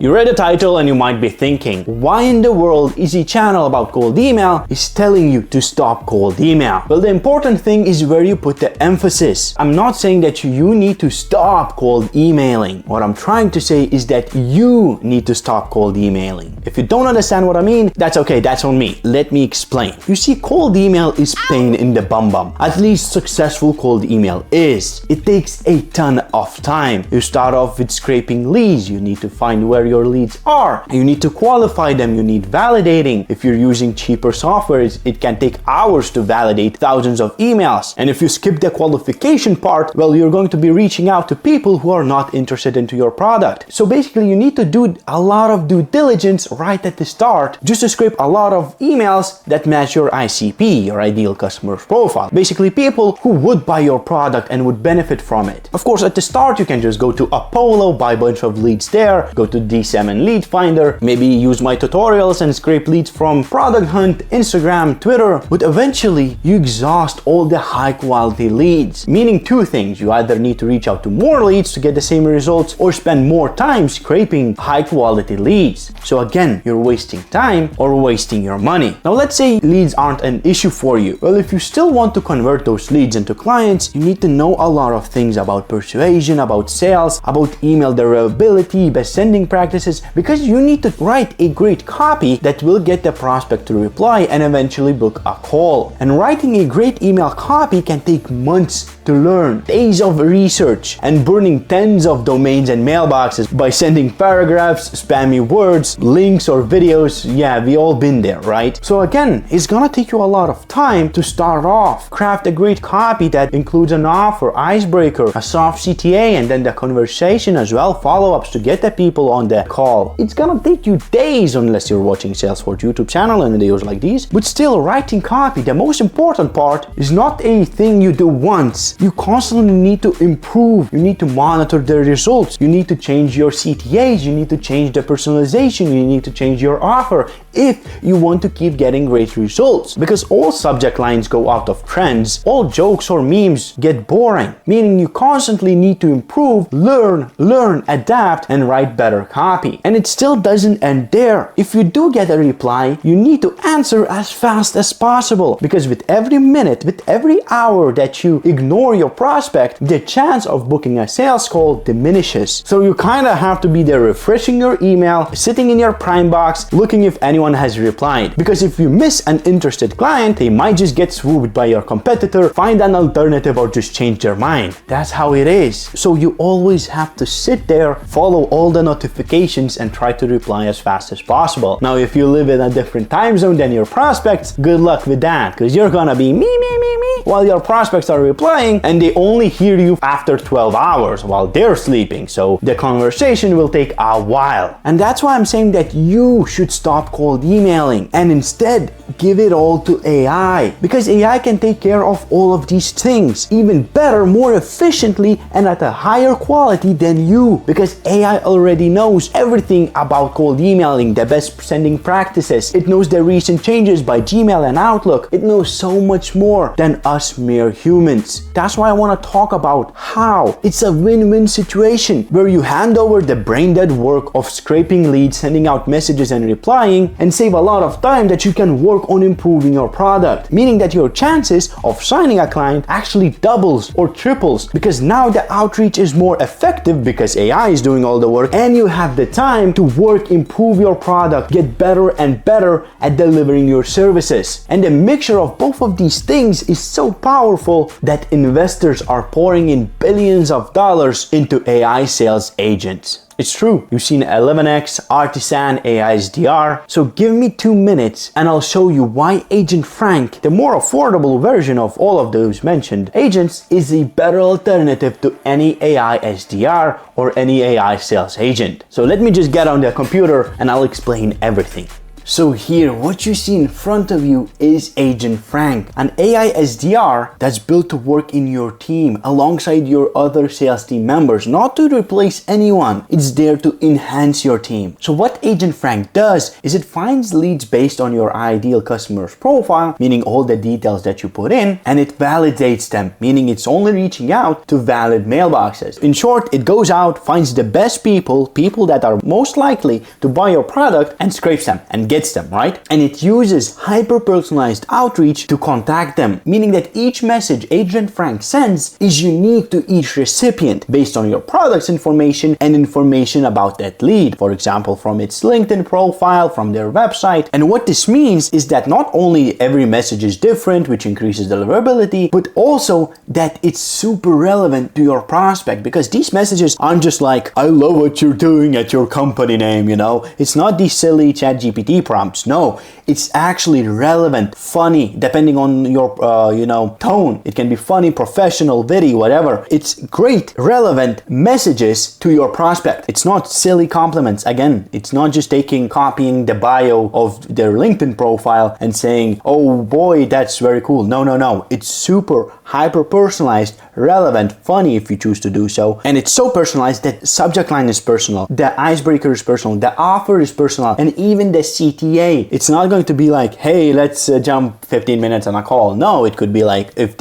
You read the title and you might be thinking, why in the world is a channel about cold email is telling you to stop cold email? Well, the important thing is where you put the emphasis. I'm not saying that you need to stop cold emailing. What I'm trying to say is that you need to stop cold emailing. If you don't understand what I mean, that's okay, that's on me. Let me explain. You see, cold email is pain in the bum. At least successful cold email is. It takes a ton of time. You start off with scraping leads. You need to find where your leads are. You need to qualify them. You need validating. If you're using cheaper softwares, it can take hours to validate thousands of emails. And if you skip the qualification part, well, you're going to be reaching out to people who are not interested into your product. So basically, you need to do a lot of due diligence right at the start just to scrape a lot of emails that match your ICP, your ideal customer profile. Basically, people who would buy your product and would benefit from it. Of course, at the start, you can just go to Apollo, buy a bunch of leads there, go to DSM and Lead Finder, maybe use my tutorials and scrape leads from Product Hunt, Instagram, Twitter, but eventually you exhaust all the high quality leads. Meaning two things, you either need to reach out to more leads to get the same results or spend more time scraping high quality leads. So again, you're wasting time or wasting your money. Now let's say leads aren't an issue for you. Well, if you still want to convert those leads into clients, you need to know a lot of things about persuasion, about sales, about email deliverability, best sending practices, because you need to write a great copy that will get the prospect to reply and eventually book a call. And writing a great email copy can take months to learn, days of research, and burning tens of domains and mailboxes by sending paragraphs, spammy words, links or videos. Yeah, we all been there, right? So again, it's gonna take you a lot of time to start off. Craft a great copy that includes an offer, icebreaker, a soft CTA, and then the conversation as well, follow-ups to get the people on the call. It's gonna take you days unless you're watching Salesforge YouTube channel and videos like these, but still writing copy, the most important part is not a thing you do once. You constantly need to improve. You need to monitor the results. You need to change your CTAs. You need to change the personalization. You need to change your offer if you want to keep getting great results. Because all subject lines go out of trends, all jokes or memes get boring, meaning you constantly need to improve, learn, adapt, and write better copy. And it still doesn't end there. If you do get a reply, you need to answer as fast as possible, because with every minute, with every hour that you ignore your prospect, the chance of booking a sales call diminishes. So you kind of have to be there refreshing your email, sitting in your prime box, looking if anyone has replied. Because if you miss an interested client, they might just get swooped by your competitor, find an alternative, or just change their mind. That's how it is. So you always have to sit there, follow all the notifications, and try to reply as fast as possible. Now, if you live in a different time zone than your prospects, good luck with that, because you're gonna be me, while your prospects are replying, and they only hear you after 12 hours while they're sleeping. So the conversation will take a while. And that's why I'm saying that you should stop cold emailing and instead give it all to AI, because AI can take care of all of these things even better, more efficiently, and at a higher quality than you, because AI already knows everything about cold emailing, the best sending practices. It knows the recent changes by Gmail and Outlook. It knows so much more than us mere humans. That's why I want to talk about how it's a win-win situation where you hand over the brain-dead work of scraping leads, sending out messages and replying, and save a lot of time that you can work on improving your product, meaning that your chances of signing a client actually doubles or triples, because now the outreach is more effective because AI is doing all the work, and you have the time to work, improve your product, get better and better at delivering your services. And the mixture of both of these things is so powerful that investors are pouring in billions of dollars into AI sales agents. It's true. You've seen 11x, Artisan, AI SDR. So give me 2 minutes and I'll show you why Agent Frank, the more affordable version of all of those mentioned agents, is a better alternative to any AI SDR or any AI sales agent. So let me just get on the computer and I'll explain everything. So here, what you see in front of you is Agent Frank, an AI SDR that's built to work in your team alongside your other sales team members, not to replace anyone. It's there to enhance your team. So what Agent Frank does is it finds leads based on your ideal customer's profile, meaning all the details that you put in, and it validates them, meaning it's only reaching out to valid mailboxes. In short, it goes out, finds the best people that are most likely to buy your product, and scrapes them and gets them, right? And it uses hyper-personalized outreach to contact them, meaning that each message Agent Frank sends is unique to each recipient based on your product's information and information about that lead. For example, from its LinkedIn profile, from their website. And what this means is that not only every message is different, which increases deliverability, but also that it's super relevant to your prospect, because these messages aren't just like, I love what you're doing at your company name, you know? It's not these silly ChatGPT prompts. No, it's actually relevant, funny, depending on your, tone. It can be funny, professional, witty, whatever. It's great, relevant messages to your prospect. It's not silly compliments. Again, it's not just copying the bio of their LinkedIn profile and saying, oh boy, that's very cool. No. It's super hyper personalized, relevant, funny if you choose to do so. And it's so personalized that subject line is personal, the icebreaker is personal, the offer is personal, and even the CTA. It's not going to be like, hey, let's jump 15 minutes on a call. No, it could be like, if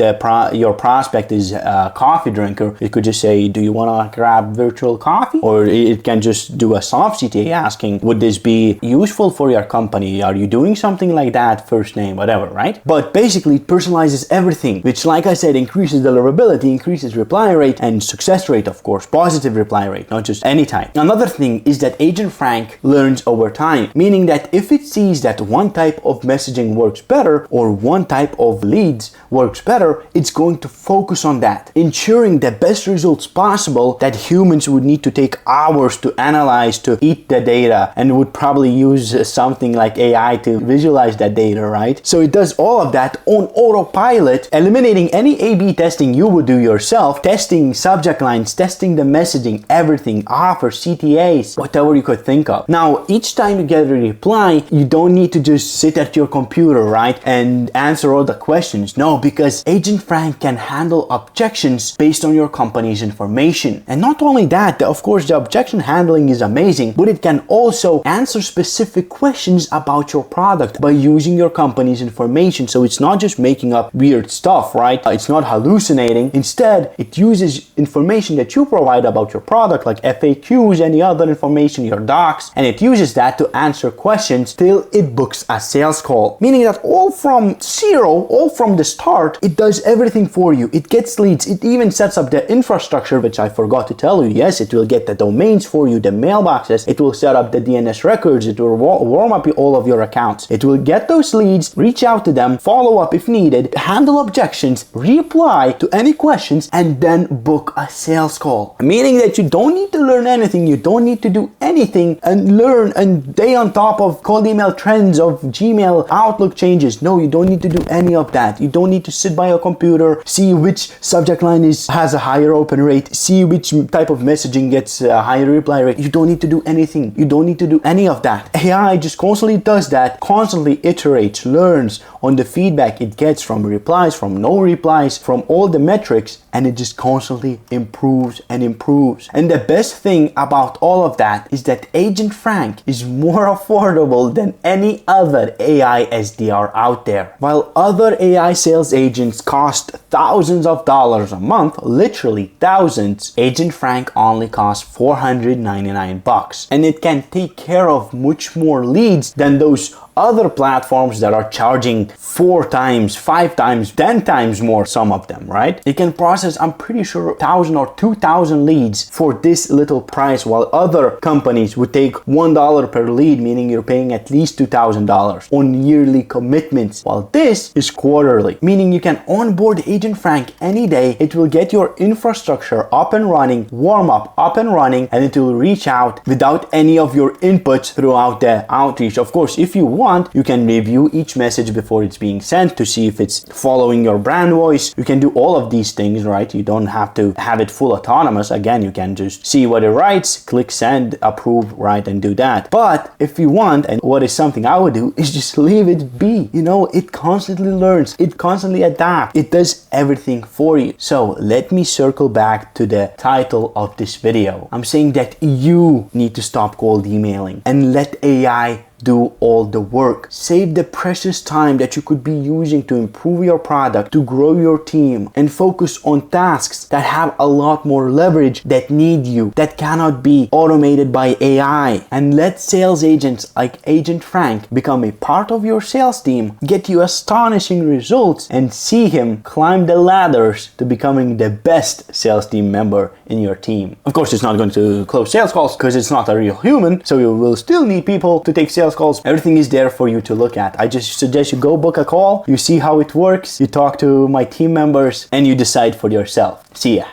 your prospect is a coffee drinker, it could just say, do you want to grab virtual coffee? Or it can just do a soft CTA asking, would this be useful for your company? Are you doing something like that? First name, whatever, right? But basically it personalizes everything, which, like I said, increases deliverability, increases reply rate and success rate, of course, positive reply rate, not just any time. Another thing is that Agent Frank learns over time, meaning that if it sees that one type of messaging works better or one type of leads works better, it's going to focus on that, ensuring the best results possible that humans would need to take hours to analyze, to eat the data, and would probably use something like AI to visualize that data, right? So it does all of that on autopilot, eliminating any A/B testing you would do yourself, testing subject lines, testing the messaging, everything, offers, CTAs, whatever you could think of. Now, each time you get a reply, you don't need to just sit at your computer, right, and answer all the questions. No, because Agent Frank can handle objections based on your company's information. And not only that, of course, the objection handling is amazing, but it can also answer specific questions about your product by using your company's information. So it's not just making up weird stuff, right? It's not hallucinating. Instead, it uses information that you provide about your product, like FAQs, any other information, your docs, and it uses that to answer questions till it books a sales call. Meaning that all from zero, all from the start, it does everything for you. It gets leads. It even sets up the infrastructure, which I forgot to tell you. Yes, it will get the domains for you, the mailboxes. It will set up the DNS records. It will warm up all of your accounts. It will get those leads, reach out to them, follow up if needed, handle objections, reply to any questions, and then book a sales call. Meaning that you don't need to learn anything. You don't need to do anything and learn and stay on top of cold email trends, of Gmail, Outlook changes. No, you don't need to do any of that. You don't need to sit by your computer, see which subject line has a higher open rate, see which type of messaging gets a higher reply rate. You don't need to do anything. You don't need to do any of that. AI just constantly does that, constantly iterates, learns on the feedback it gets from replies, from no replies, from all the metrics, and it just constantly improves and improves. And the best thing about all of that is that Agent Frank is more affordable than any other AI SDR out there. While other AI sales agents cost thousands of dollars a month, literally thousands, Agent Frank only costs $499, and it can take care of much more leads than those other platforms that are charging 4 times, 5 times, 10 times more, some of them, right? It can process, I'm pretty sure, 1,000 or 2,000 leads for this little price, while other companies would take $1 per lead, meaning you're paying at least $2,000 on yearly commitments, while this is quarterly, meaning you can onboard Agent Frank any day. It will get your infrastructure up and running, warm up and running, and it will reach out without any of your inputs throughout the outreach. Of course, if you want, you can review each message before it's being sent to see if it's following your brand choice. You can do all of these things, right? You don't have to have it full autonomous. Again, you can just see what it writes, click send, approve, right, and do that. But if you want, and what is something I would do, is just leave it be. You know, it constantly learns, it constantly adapts, it does everything for you. So let me circle back to the title of this video. I'm saying that you need to stop cold emailing and let AI do all the work. Save the precious time that you could be using to improve your product, to grow your team, and focus on tasks that have a lot more leverage, that need you, that cannot be automated by AI. And let sales agents like Agent Frank become a part of your sales team, get you astonishing results, and see him climb the ladders to becoming the best sales team member in your team. Of course, it's not going to close sales calls because it's not a real human, so you will still need people to take sales calls. Everything is there for you to look at. I just suggest you go book a call, you see how it works, you talk to my team members, and you decide for yourself. See ya.